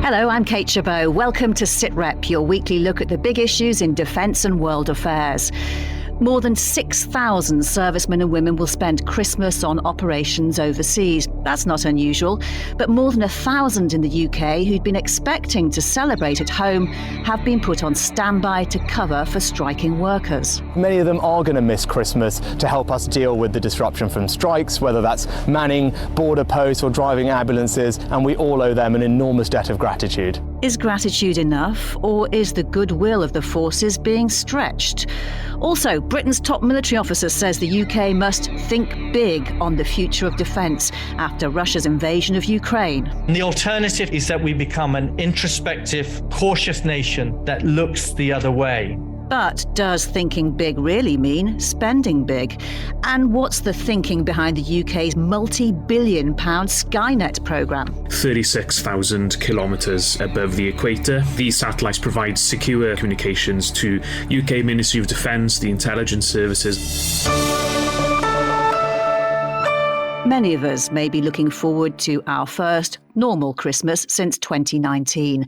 Hello, I'm Kate Chabot. Welcome to Sitrep, your weekly look at the big issues in defence and world affairs. More than 6,000 servicemen and women will spend Christmas on operations overseas. That's not unusual, but more than 1,000 in the UK who'd been expecting to celebrate at home have been put on standby to cover for striking workers. Many of them are going to miss Christmas to help us deal with the disruption from strikes, whether that's manning border posts or driving ambulances, and we all owe them an enormous debt of gratitude. Is gratitude enough, or is the goodwill of the forces being stretched? Also, Britain's top military officer says the UK must think big on the future of defence after Russia's invasion of Ukraine. And the alternative is that we become an introspective, cautious nation that looks the other way. But does thinking big really mean spending big? And what's the thinking behind the UK's multi-billion-pound Skynet programme? 36,000 kilometres above the equator, these satellites provide secure communications to UK Ministry of Defence, the intelligence services. Many of us may be looking forward to our first normal Christmas since 2019.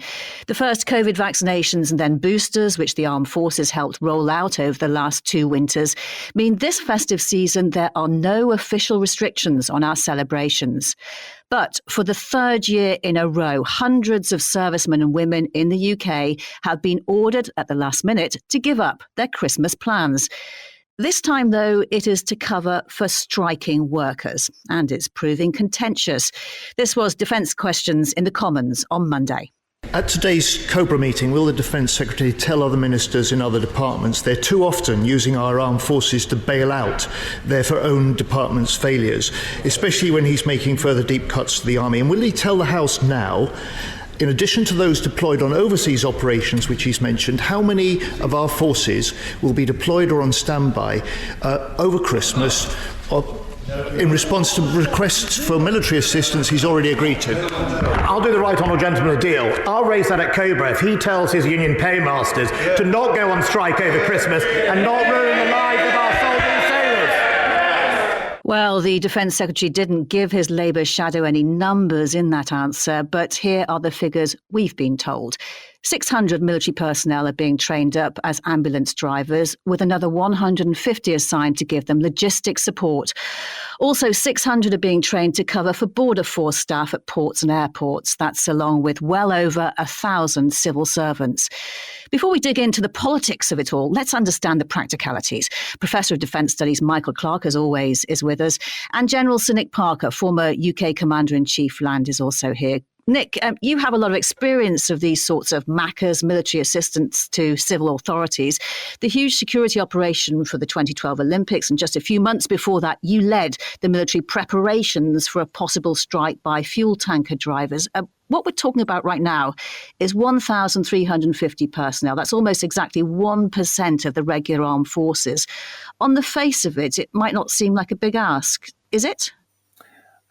The first COVID vaccinations and then boosters, which the armed forces helped roll out over the last 2 winters, mean this festive season there are no official restrictions on our celebrations. But for the third year in a row, hundreds of servicemen and women in the UK have been ordered at the last minute to give up their Christmas plans. This time, though, it is to cover for striking workers, and it's proving contentious. This was Defence Questions in the Commons on Monday. At today's COBRA meeting, will the Defence Secretary tell other ministers in other departments they're too often using our armed forces to bail out their own department's failures, especially when he's making further deep cuts to the army? And will he tell the House now, in addition to those deployed on overseas operations, which he's mentioned, how many of our forces will be deployed or on standby over Christmas in response to requests for military assistance he's already agreed to? I'll do the right honourable gentleman a deal. I'll raise that at COBRA if he tells his union paymasters to not go on strike over Christmas and not ruin the lives of our soldiers and sailors. Well, the Defence Secretary didn't give his Labour shadow any numbers in that answer, but here are the figures we've been told. 600 military personnel are being trained up as ambulance drivers, with another 150 assigned to give them logistic support. Also, 600 are being trained to cover for border force staff at ports and airports. That's along with well over 1,000 civil servants. Before we dig into the politics of it all, let's understand the practicalities. Professor of Defence Studies Michael Clark, as always, is with us. And General Sir Nick Parker, former UK Commander-in-Chief Land, is also here. Nick, you have a lot of experience of these sorts of MACAs, military assistance to civil authorities. The huge security operation for the 2012 Olympics, and just a few months before that, you led the military preparations for a possible strike by fuel tanker drivers. What we're talking about right now is 1,350 personnel. That's almost exactly 1% of the regular armed forces. On the face of it, it might not seem like a big ask, is it?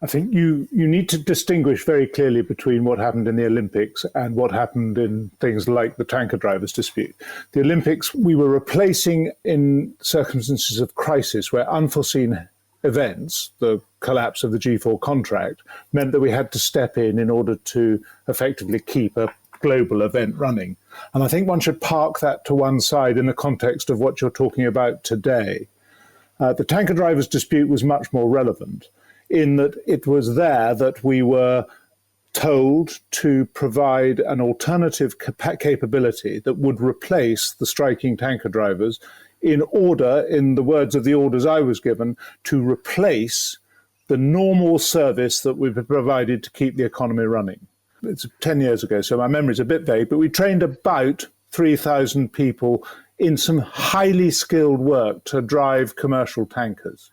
I think you need to distinguish very clearly between what happened in the Olympics and what happened in things like the tanker drivers dispute. The Olympics, we were replacing in circumstances of crisis where unforeseen events, the collapse of the G4 contract, meant that we had to step in order to effectively keep a global event running. And I think one should park that to one side in the context of what you're talking about today. The tanker drivers dispute was much more relevant, in that it was there that we were told to provide an alternative capability that would replace the striking tanker drivers in order, in the words of the orders I was given, to replace the normal service that we've provided to keep the economy running. It's 10 years ago, so my memory's a bit vague, but we trained about 3,000 people in some highly skilled work to drive commercial tankers.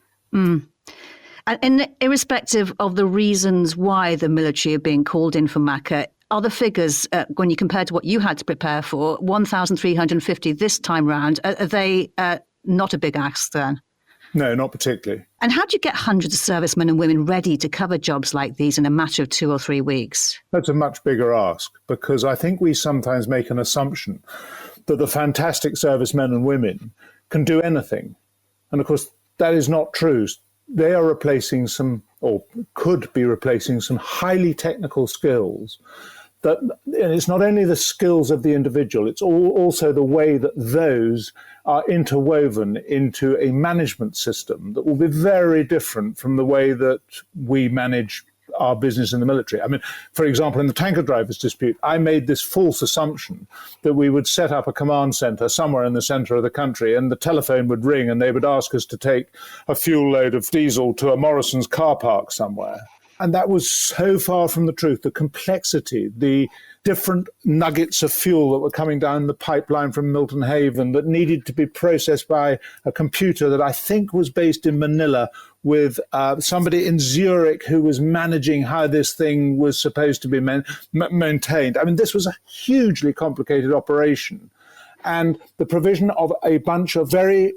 And irrespective of the reasons why the military are being called in for MACA, are the figures, when you compare to what you had to prepare for, 1,350 this time round, are they not a big ask then? No, not particularly. And how do you get hundreds of servicemen and women ready to cover jobs like these in a matter of 2 or 3 weeks? That's a much bigger ask, because I think we sometimes make an assumption that the fantastic servicemen and women can do anything. And of course, that is not true. They are replacing some, or could be replacing some highly technical skills that and it's not only the skills of the individual, it's also the way that those are interwoven into a management system that will be very different from the way that we manage our business in the military. I mean, for example, in the tanker drivers dispute, I made this false assumption that we would set up a command center somewhere in the center of the country and the telephone would ring and they would ask us to take a fuel load of diesel to a Morrison's car park somewhere. And that was so far from the truth. The complexity, the different nuggets of fuel that were coming down the pipeline from Milton Haven that needed to be processed by a computer that I think was based in Manila with somebody in Zurich who was managing how this thing was supposed to be maintained. I mean, this was a hugely complicated operation. And the provision of a bunch of very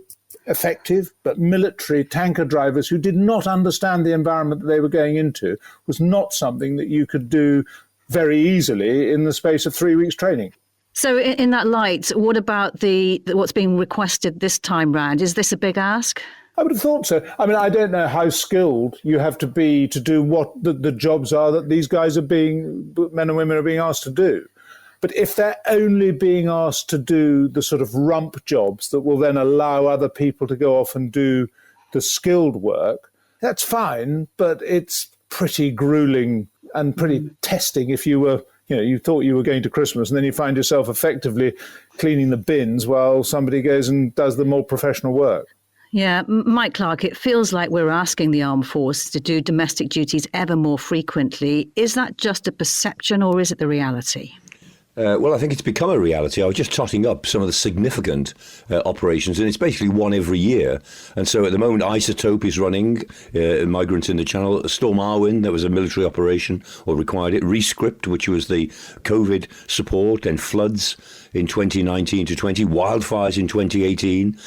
effective but military tanker drivers who did not understand the environment that they were going into was not something that you could do very easily in the space of 3 weeks training. So in that light, what about what's being requested this time round? Is this a big ask? I would have thought so. I mean, I don't know how skilled you have to be to do what the jobs are that these guys men and women are being asked to do. But if they're only being asked to do the sort of rump jobs that will then allow other people to go off and do the skilled work, that's fine, but it's pretty grueling and pretty testing if you were, you thought you were going to Christmas and then you find yourself effectively cleaning the bins while somebody goes and does the more professional work. Yeah, Mike Clark, it feels like we're asking the armed forces to do domestic duties ever more frequently. Is that just a perception or is it the reality? Well, I think it's become a reality. I was just totting up some of the significant operations, and it's basically one every year. And so at the moment, Sitrep is running, migrants in the Channel. Storm Arwen, that was a military operation, or required it. Rescript, which was the COVID support, and floods in 2019 to 20, wildfires in 2018.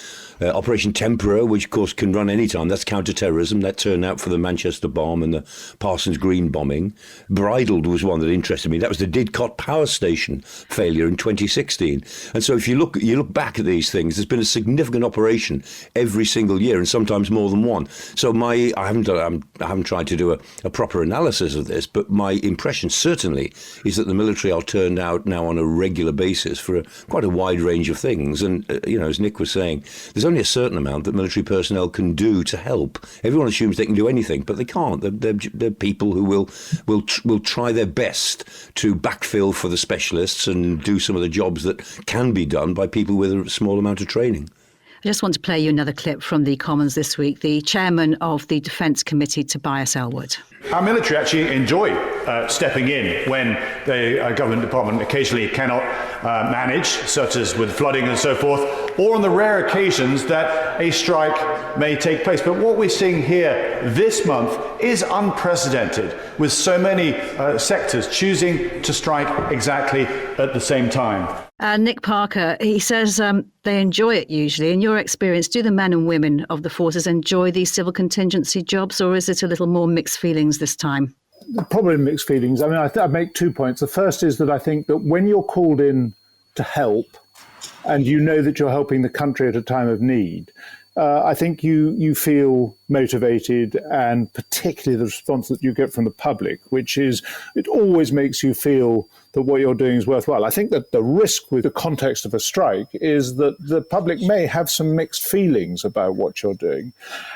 Operation Tempera, which of course can run any time. That's counter-terrorism. That turned out for the Manchester bomb and the Parsons Green bombing. Bridled was one that interested me. That was the Didcot power station failure in 2016. And so if you look back at these things, there's been a significant operation every single year, and sometimes more than one. So I haven't tried to do a proper analysis of this, but my impression certainly is that the military are turned out now on a regular basis for quite a wide range of things. And as Nick was saying, there's only a certain amount that military personnel can do to help. Everyone assumes they can do anything, but they can't. They're people who will try their best to backfill for the specialists and do some of the jobs that can be done by people with a small amount of training. I just want to play you another clip from the Commons this week. The chairman of the Defence Committee, Tobias Ellwood. Our military actually enjoy stepping in when the government department occasionally cannot manage, such as with flooding and so forth, or on the rare occasions that a strike may take place. But what we're seeing here this month is unprecedented, with so many sectors choosing to strike exactly at the same time. Nick Parker, he says they enjoy it usually. In your experience, do the men and women of the forces enjoy these civil contingency jobs, or is it a little more mixed feelings this time? Probably mixed feelings. I mean, I make 2 points. The first is that I think that when you're called in to help and you know that you're helping the country at a time of need, I think you feel motivated, and particularly the response that you get from the public, which is it always makes you feel that what you're doing is worthwhile. I think that the risk with the context of a strike is that the public may have some mixed feelings about what you're doing.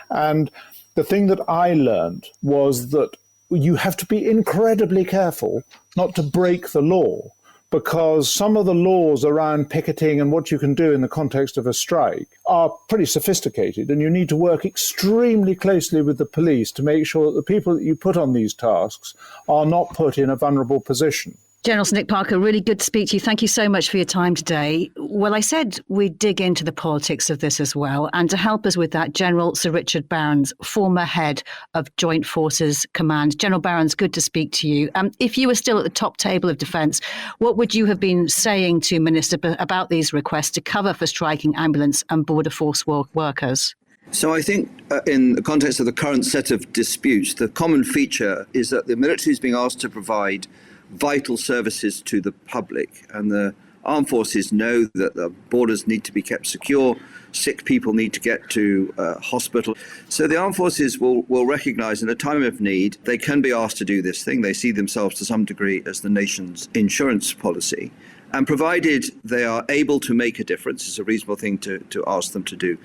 And the thing that I learned was that you have to be incredibly careful not to break the law, because some of the laws around picketing and what you can do in the context of a strike are pretty sophisticated, and you need to work extremely closely with the police to make sure that the people that you put on these tasks are not put in a vulnerable position. General Sir Nick Parker, really good to speak to you. Thank you so much for your time today. Well, I said we'd dig into the politics of this as well. And to help us with that, General Sir Richard Barrons, former head of Joint Forces Command. General Barrons, good to speak to you. If you were still at the top table of defence, what would you have been saying to Minister about these requests to cover for striking ambulance and border force workers? So I think in the context of the current set of disputes, the common feature is that the military is being asked to provide vital services to the public, and the armed forces know that the borders need to be kept secure. Sick people need to get to hospital. So the armed forces will recognise in a time of need, they can be asked to do this thing. They see themselves to some degree as the nation's insurance policy. And provided they are able to make a difference, it's a reasonable thing to ask them to do.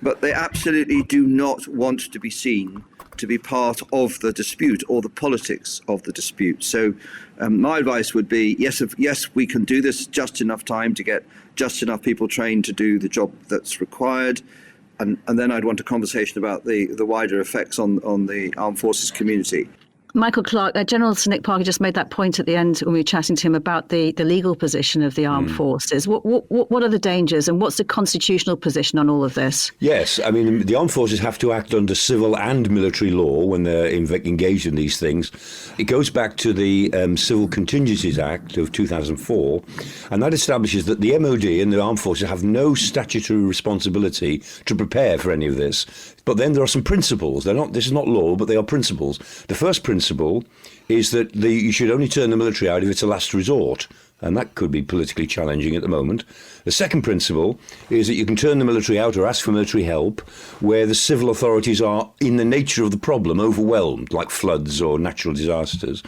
But they absolutely do not want to be seen to be part of the dispute or the politics of the dispute. So my advice would be, yes, we can do this, just enough time to get just enough people trained to do the job that's required. And then I'd want a conversation about the wider effects on the armed forces community. Michael Clark, General Sir Nick Parker just made that point at the end when we were chatting to him about the legal position of the armed forces. What are the dangers and what's the constitutional position on all of this? Yes, I mean, the armed forces have to act under civil and military law when they're engaged in these things. It goes back to the Civil Contingencies Act of 2004, and that establishes that the MOD and the armed forces have no statutory responsibility to prepare for any of this. But then there are some principles. This is not law, but they are principles. The first principle is that you should only turn the military out if it's a last resort. And that could be politically challenging at the moment. The second principle is that you can turn the military out or ask for military help where the civil authorities are, in the nature of the problem, overwhelmed, like floods or natural disasters.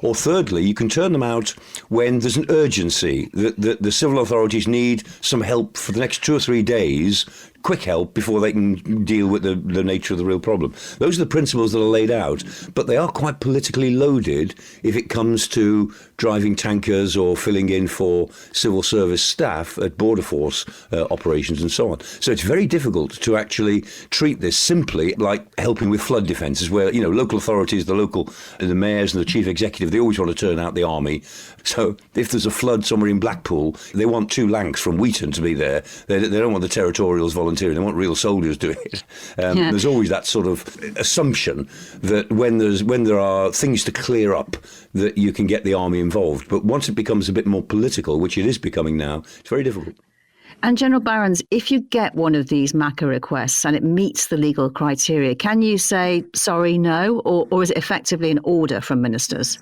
Or thirdly, you can turn them out when there's an urgency, that the civil authorities need some help for the next 2 or 3 days, quick help before they can deal with the nature of the real problem. Those are the principles that are laid out, but they are quite politically loaded if it comes to driving tankers or filling in for civil service staff at border force operations and so on. So it's very difficult to actually treat this simply like helping with flood defences, where, local authorities, the mayors and the chief executive, they always want to turn out the army. So if there's a flood somewhere in Blackpool, they want 2 Lancs from Wheaton to be there. They don't want the territorials volunteering. They want real soldiers doing it. There's always that sort of assumption that when there are things to clear up, that you can get the army involved. But once it becomes a bit more political, which it is becoming now, it's very difficult. And General Barons, if you get one of these MACA requests and it meets the legal criteria, can you say, sorry, no, or is it effectively an order from ministers?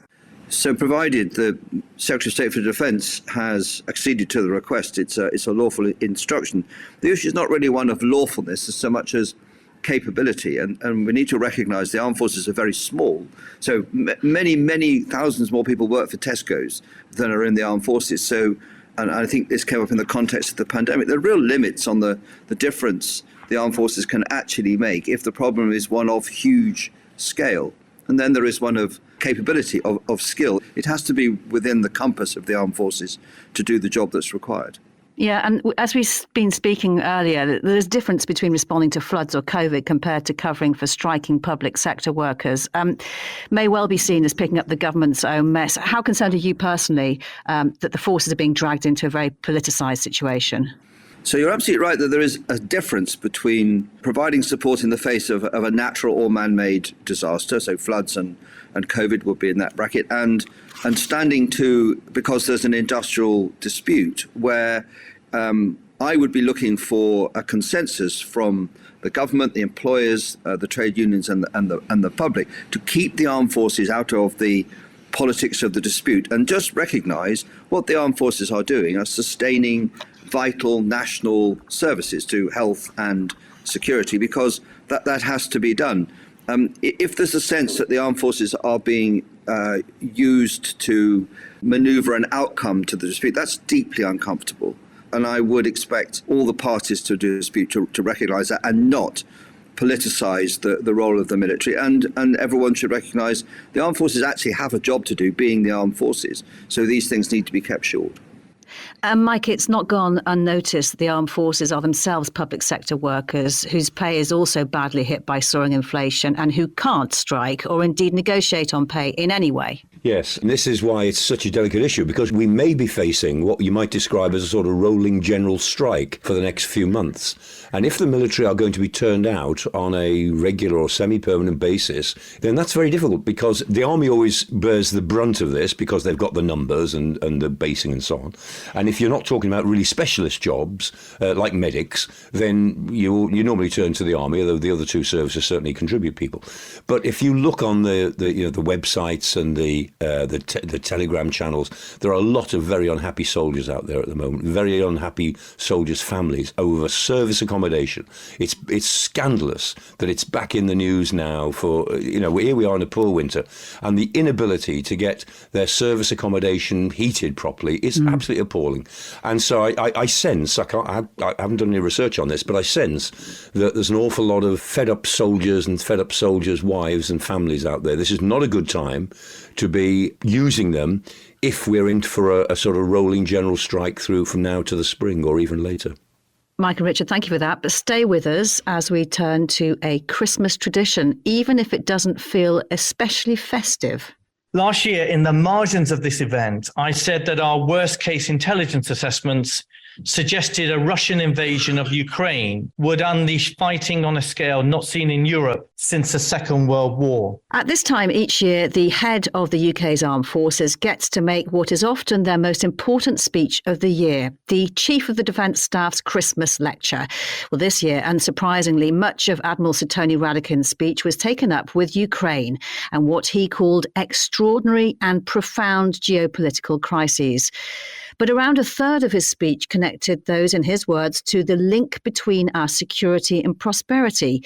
So provided the Secretary of State for Defence has acceded to the request, it's a lawful instruction. The issue is not really one of lawfulness as so much as capability. And we need to recognise the armed forces are very small. So many thousands more people work for Tesco's than are in the armed forces. So, and I think this came up in the context of the pandemic, there are real limits on the difference the armed forces can actually make if the problem is one of huge scale. And then there is one of capability, of skill. It has to be within the compass of the armed forces to do the job that's required. Yeah, and as we've been speaking earlier, there's a difference between responding to floods or COVID compared to covering for striking public sector workers. May well be seen as picking up the government's own mess. How concerned are you personally that the forces are being dragged into a very politicised situation? So you're absolutely right that there is a difference between providing support in the face of a natural or man-made disaster, so floods and COVID would be in that bracket, and standing to, because there's an industrial dispute where I would be looking for a consensus from the government, the employers, the trade unions and the public to keep the armed forces out of the politics of the dispute and just recognise what the armed forces are doing are sustaining vital national services to health and security, because that has to be done. If there's a sense that the armed forces are being used to manoeuvre an outcome to the dispute, that's deeply uncomfortable. And I would expect all the parties to the dispute to recognise that and not politicise the role of the military. And everyone should recognise the armed forces actually have a job to do, being the armed forces. So these things need to be kept short. Mike, it's not gone unnoticed that the armed forces are themselves public sector workers whose pay is also badly hit by soaring inflation and who can't strike or indeed negotiate on pay in any way. Yes, and this is why it's such a delicate issue, because we may be facing what you might describe as a sort of rolling general strike for the next few months. And if the military are going to be turned out on a regular or semi-permanent basis, then that's very difficult, because the army always bears the brunt of this because they've got the numbers and the basing and so on. And if you're not talking about really specialist jobs like medics, then you normally turn to the army, although the other two services certainly contribute people. But if you look on the websites and the the Telegram channels. There are a lot of very unhappy soldiers out there at the moment, very unhappy soldiers' families over service accommodation. It's scandalous that it's back in the news now for, here we are in a poor winter, and the inability to get their service accommodation heated properly is absolutely appalling. And so I sense, I haven't done any research on this, but I sense that there's an awful lot of fed up soldiers and fed up soldiers' wives and families out there. This is not a good time to be using them if we're in for a sort of rolling general strike through from now to the spring or even later. Mike and Richard, thank you for that. But stay with us as we turn to a Christmas tradition, even if it doesn't feel especially festive. Last year, in the margins of this event, I said that our worst case intelligence assessments suggested a Russian invasion of Ukraine would unleash fighting on a scale not seen in Europe since the Second World War. At this time each year, the head of the UK's armed forces gets to make what is often their most important speech of the year, the Chief of the Defence Staff's Christmas lecture. Well, this year, unsurprisingly, much of Admiral Sir Tony Radakin's speech was taken up with Ukraine and what he called extraordinary and profound geopolitical crises. But around a third of his speech connected those, in his words, to the link between our security and prosperity.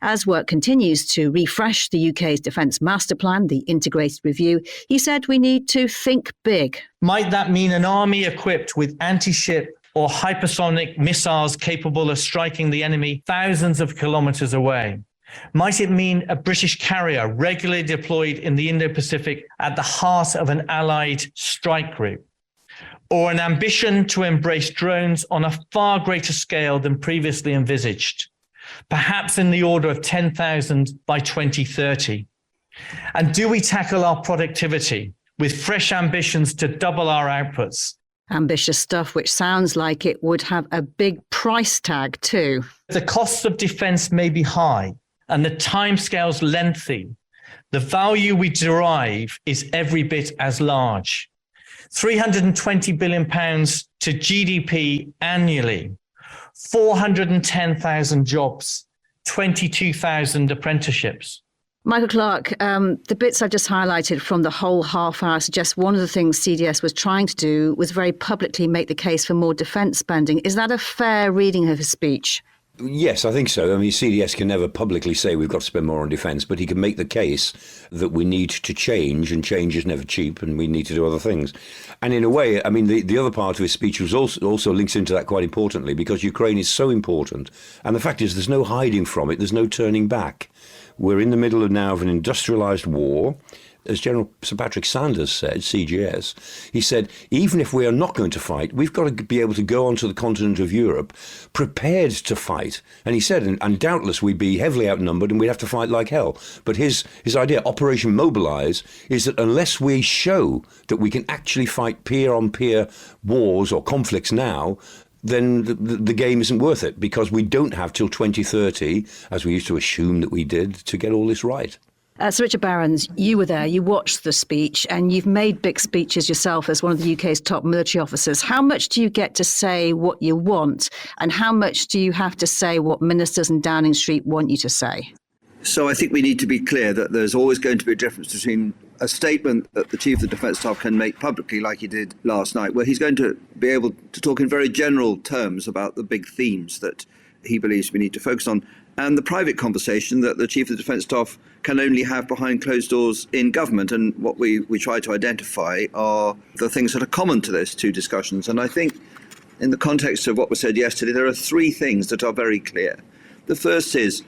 As work continues to refresh the UK's defence master plan, the integrated review, he said we need to think big. Might that mean an army equipped with anti-ship or hypersonic missiles capable of striking the enemy thousands of kilometres away? Might it mean a British carrier regularly deployed in the Indo-Pacific at the heart of an allied strike group? Or an ambition to embrace drones on a far greater scale than previously envisaged, perhaps in the order of 10,000 by 2030? And do we tackle our productivity with fresh ambitions to double our outputs? Ambitious stuff, which sounds like it would have a big price tag too. The costs of defence may be high and the timescales lengthy. The value we derive is every bit as large. £320 billion to GDP annually, 410,000 jobs, 22,000 apprenticeships. Michael Clark, the bits I just highlighted from the whole half hour suggest one of the things CDS was trying to do was very publicly make the case for more defence spending. Is that a fair reading of his speech? Yes, I think so. I mean, CDS can never publicly say we've got to spend more on defence, but he can make the case that we need to change, and change is never cheap, and we need to do other things. And in a way, I mean, the other part of his speech was also links into that quite importantly, because Ukraine is so important. And the fact is, there's no hiding from it. There's no turning back. We're in the middle now of an industrialised war. As General Sir Patrick Sanders said, CGS, he said, even if we are not going to fight, we've got to be able to go onto the continent of Europe prepared to fight. And he said, and doubtless we'd be heavily outnumbered and we'd have to fight like hell. But his idea, Operation Mobilise, is that unless we show that we can actually fight peer-on-peer wars or conflicts now, then the game isn't worth it, because we don't have till 2030, as we used to assume that we did, to get all this right. Sir Richard Barrons, you were there, you watched the speech, and you've made big speeches yourself as one of the UK's top military officers. How much do you get to say what you want, and how much do you have to say what ministers in Downing Street want you to say? So I think we need to be clear that there's always going to be a difference between a statement that the Chief of the Defence Staff can make publicly, like he did last night, where he's going to be able to talk in very general terms about the big themes that he believes we need to focus on, and the private conversation that the Chief of the Defence Staff can only have behind closed doors in government. And what we try to identify are the things that are common to those two discussions. And I think in the context of what was said yesterday, there are three things that are very clear. The first is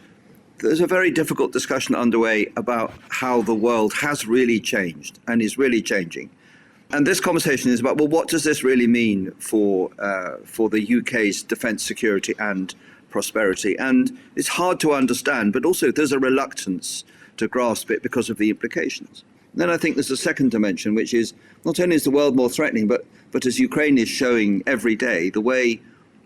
there's a very difficult discussion underway about how the world has really changed and is really changing. And this conversation is about, well, what does this really mean for the UK's defence, security and prosperity? And it's hard to understand, but also there's a reluctance to grasp it because of the implications. Then I think there's a second dimension, which is not only is the world more threatening, but as Ukraine is showing every day, the way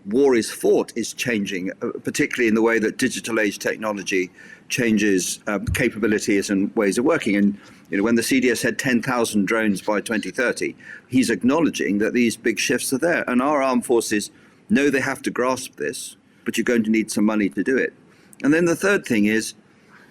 war is fought is changing, particularly in the way that digital age technology changes capabilities and ways of working. And when the CDS said 10,000 drones by 2030, he's acknowledging that these big shifts are there. And our armed forces know they have to grasp this, but you're going to need some money to do it. And then the third thing is,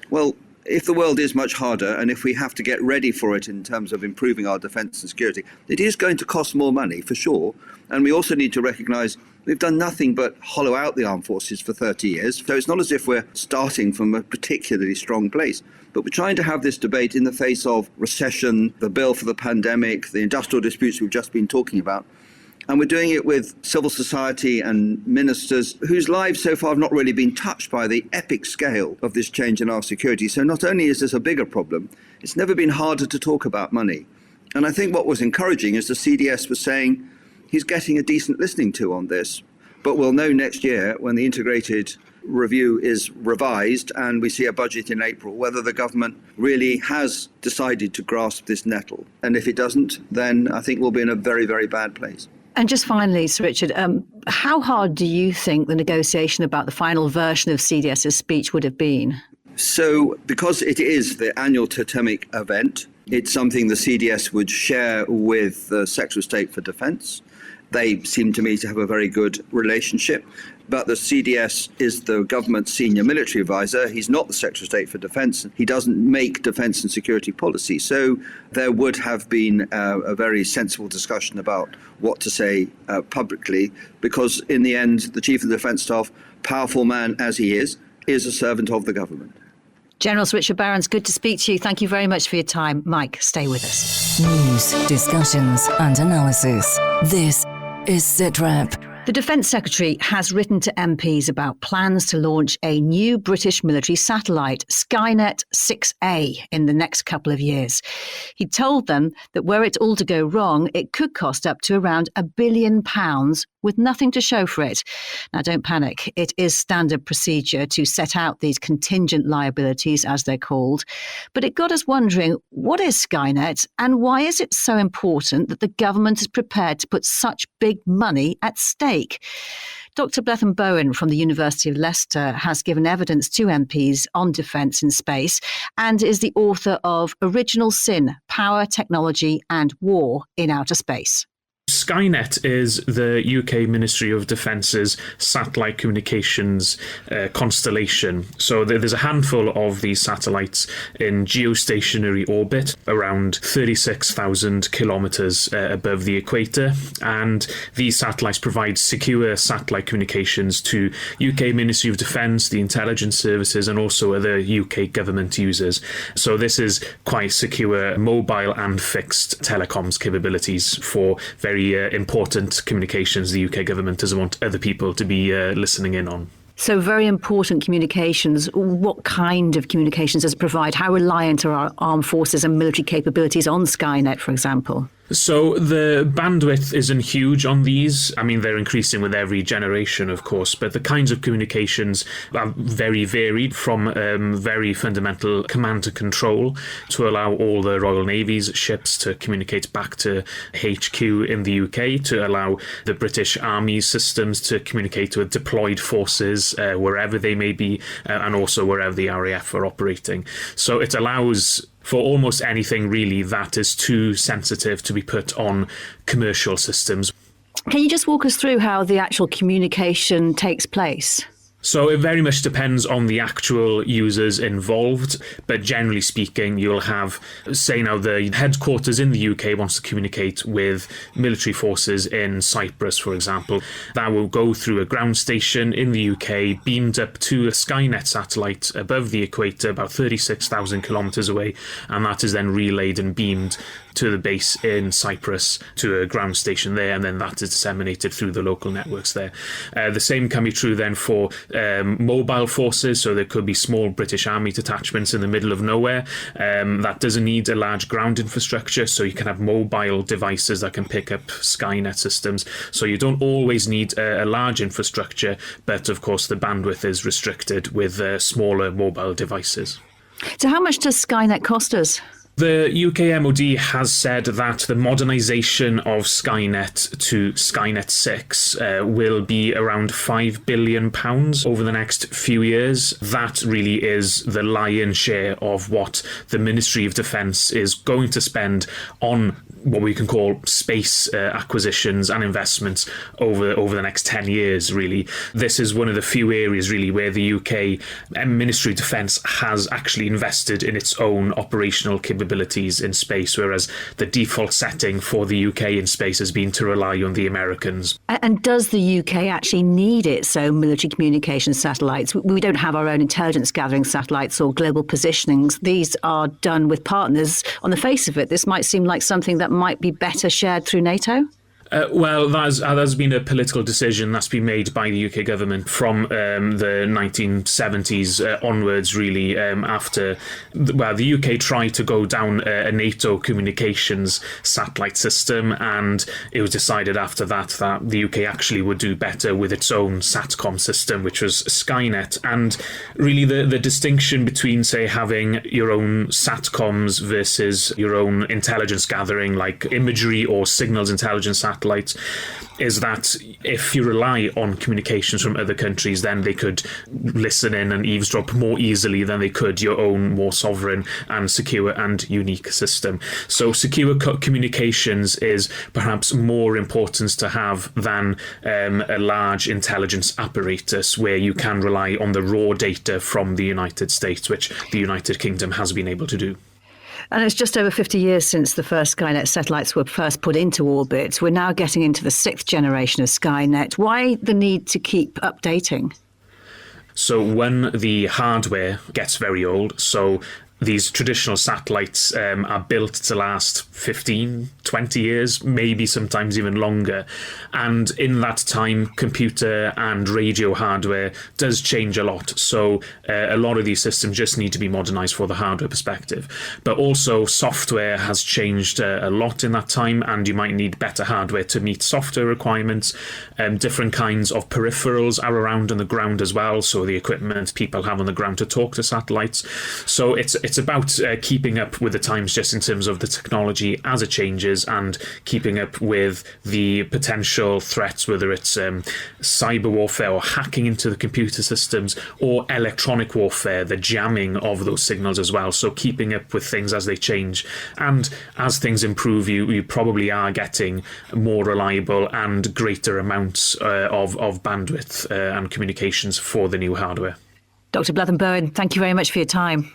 well, if the world is much harder and if we have to get ready for it in terms of improving our defence and security, it is going to cost more money for sure. And we also need to recognise we've done nothing but hollow out the armed forces for 30 years. So it's not as if we're starting from a particularly strong place. But we're trying to have this debate in the face of recession, the bill for the pandemic, the industrial disputes we've just been talking about. And we're doing it with civil society and ministers whose lives so far have not really been touched by the epic scale of this change in our security. So not only is this a bigger problem, it's never been harder to talk about money. And I think what was encouraging is the CDS was saying he's getting a decent listening to on this. But we'll know next year when the integrated review is revised and we see a budget in April, whether the government really has decided to grasp this nettle. And if it doesn't, then I think we'll be in a very, very bad place. And just finally, Sir Richard, how hard do you think the negotiation about the final version of CDS's speech would have been? So because it is the annual totemic event, it's something the CDS would share with the Secretary of State for Defence. They seem to me to have a very good relationship. But the CDS is the government's senior military advisor. He's not the Secretary of State for Defence. He doesn't make defence and security policy. So there would have been a very sensible discussion about what to say publicly, because in the end, the Chief of the Defence Staff, powerful man as he is a servant of the government. General Sir Richard Barrons, good to speak to you. Thank you very much for your time. Mike, stay with us. News, discussions and analysis. This is Sitrep. The Defence Secretary has written to MPs about plans to launch a new British military satellite, Skynet 6A, in the next couple of years. He told them that were it all to go wrong, it could cost up to around £1 billion with nothing to show for it. Now, don't panic. It is standard procedure to set out these contingent liabilities, as they're called. But it got us wondering, what is Skynet and why is it so important that the government is prepared to put such big money at stake? Dr. Bethan Bowen from the University of Leicester has given evidence to MPs on defence in space and is the author of Original Sin: Power, Technology and War in Outer Space. Skynet is the UK Ministry of Defence's satellite communications constellation. So there's a handful of these satellites in geostationary orbit, around 36,000 kilometres above the equator. And these satellites provide secure satellite communications to UK Ministry of Defence, the intelligence services, and also other UK government users. So this is quite secure mobile and fixed telecoms capabilities for very important communications the UK government doesn't want other people to be listening in on. So very important communications. What kind of communications does it provide? How reliant are our armed forces and military capabilities on Skynet, for example? So the bandwidth isn't huge on these. I mean, they're increasing with every generation, of course, but the kinds of communications are very varied, from very fundamental command and control to allow all the Royal Navy's ships to communicate back to HQ in the UK, to allow the British Army's systems to communicate with deployed forces wherever they may be, and also wherever the RAF are operating. So it allows for almost anything really that is too sensitive to be put on commercial systems. Can you just walk us through how the actual communication takes place? So it very much depends on the actual users involved, but generally speaking, you'll have, say now the headquarters in the UK wants to communicate with military forces in Cyprus, for example. That will go through a ground station in the UK, beamed up to a Skynet satellite above the equator, about 36,000 kilometres away, and that is then relayed and beamed to the base in Cyprus, to a ground station there, and then that is disseminated through the local networks there. The same can be true then for mobile forces, so there could be small British Army detachments in the middle of nowhere. That doesn't need a large ground infrastructure, so you can have mobile devices that can pick up Skynet systems. So you don't always need a large infrastructure, but of course the bandwidth is restricted with smaller mobile devices. So how much does Skynet cost us? The UK MOD has said that the modernisation of Skynet to Skynet 6 will be around £5 billion over the next few years. That really is the lion's share of what the Ministry of Defence is going to spend on what we can call space acquisitions and investments over the next 10 years, really. This is one of the few areas, really, where the UK Ministry of Defence has actually invested in its own operational capabilities in space, whereas the default setting for the UK in space has been to rely on the Americans. And does the UK actually need its own military communications satellites? We don't have our own intelligence gathering satellites or global positionings. These are done with partners. On the face of it, this might seem like something that might be better shared through NATO? Well, that's been a political decision that's been made by the UK government from the 1970s onwards, really, after the UK tried to go down a NATO communications satellite system, and it was decided after that the UK actually would do better with its own SATCOM system, which was Skynet. And really the distinction between, say, having your own SATCOMs versus your own intelligence gathering, like imagery or signals intelligence satellites, is that if you rely on communications from other countries, then they could listen in and eavesdrop more easily than they could your own more sovereign and secure and unique system. So secure communications is perhaps more important to have than a large intelligence apparatus where you can rely on the raw data from the United States, which the United Kingdom has been able to do. And it's just over 50 years since the first Skynet satellites were first put into orbit. We're now getting into the 6th generation of Skynet. Why the need to keep updating? So when the hardware gets very old, so these traditional satellites are built to last 15, 20 years, maybe sometimes even longer. And in that time, computer and radio hardware does change a lot. So a lot of these systems just need to be modernized for the hardware perspective. But also software has changed a lot in that time, and you might need better hardware to meet software requirements. Different kinds of peripherals are around on the ground as well. So the equipment people have on the ground to talk to satellites. So it's about keeping up with the times just in terms of the technology as it changes and keeping up with the potential threats, whether it's cyber warfare or hacking into the computer systems or electronic warfare, the jamming of those signals as well. So keeping up with things as they change. And as things improve, you probably are getting more reliable and greater amounts of bandwidth and communications for the new hardware. Dr. Blethen-Bowen, thank you very much for your time.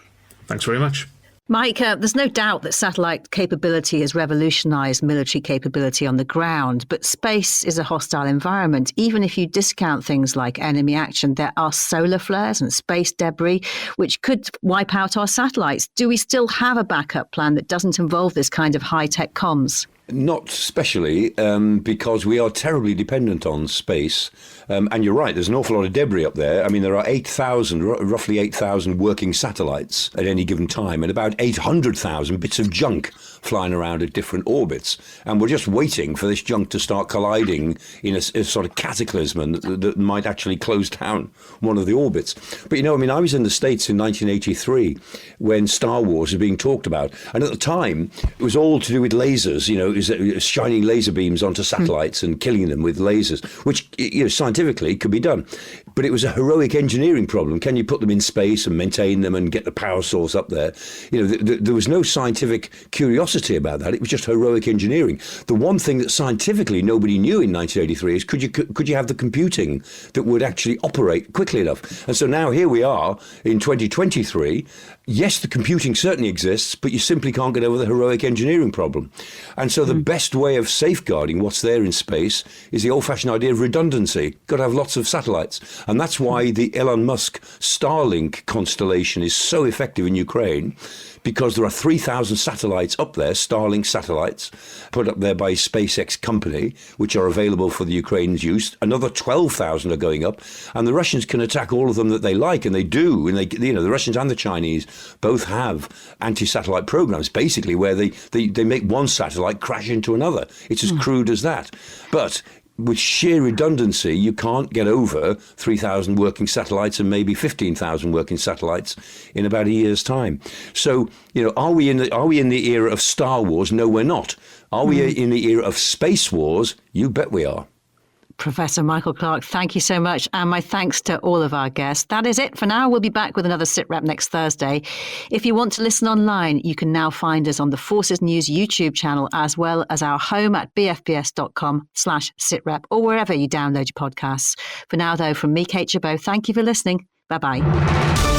Thanks very much. Mike, there's no doubt that satellite capability has revolutionised military capability on the ground, but space is a hostile environment. Even if you discount things like enemy action, there are solar flares and space debris which could wipe out our satellites. Do we still have a backup plan that doesn't involve this kind of high-tech comms? Not especially, because we are terribly dependent on space. And you're right, there's an awful lot of debris up there. I mean, there are roughly 8,000 working satellites at any given time, and about 800,000 bits of junk flying around at different orbits. And we're just waiting for this junk to start colliding in a sort of cataclysm that might actually close down one of the orbits. But, you know, I mean, I was in the States in 1983 when Star Wars was being talked about. And at the time, it was all to do with lasers, you know, shining laser beams onto satellites and killing them with lasers, which, you know, scientifically could be done. But it was a heroic engineering problem. Can you put them in space and maintain them and get the power source up there? You know, there was no scientific curiosity about that. It was just heroic engineering. The one thing that scientifically nobody knew in 1983 is could you have the computing that would actually operate quickly enough? And so now here we are in 2023. Yes, the computing certainly exists, but you simply can't get over the heroic engineering problem. And so the best way of safeguarding what's there in space is the old-fashioned idea of redundancy. Got to have lots of satellites. And that's why the Elon Musk Starlink constellation is so effective in Ukraine, because there are 3,000 satellites up there, Starlink satellites, put up there by SpaceX company, which are available for the Ukrainians' use. Another 12,000 are going up, and the Russians can attack all of them that they like, and they do. And the Russians and the Chinese both have anti-satellite programs, basically, where they make one satellite crash into another. It's as crude as that. But with sheer redundancy, you can't get over 3,000 working satellites and maybe 15,000 working satellites in about a year's time. So, are we in the era of Star Wars? No, we're not. Are we in the era of space wars? You bet we are. Professor Michael Clarke, thank you so much. And my thanks to all of our guests. That is it for now. We'll be back with another Sitrep next Thursday. If you want to listen online, you can now find us on the Forces News YouTube channel, as well as our home at bfbs.com/sitrep, or wherever you download your podcasts. For now, though, from me, Kate Chabot, thank you for listening. Bye-bye.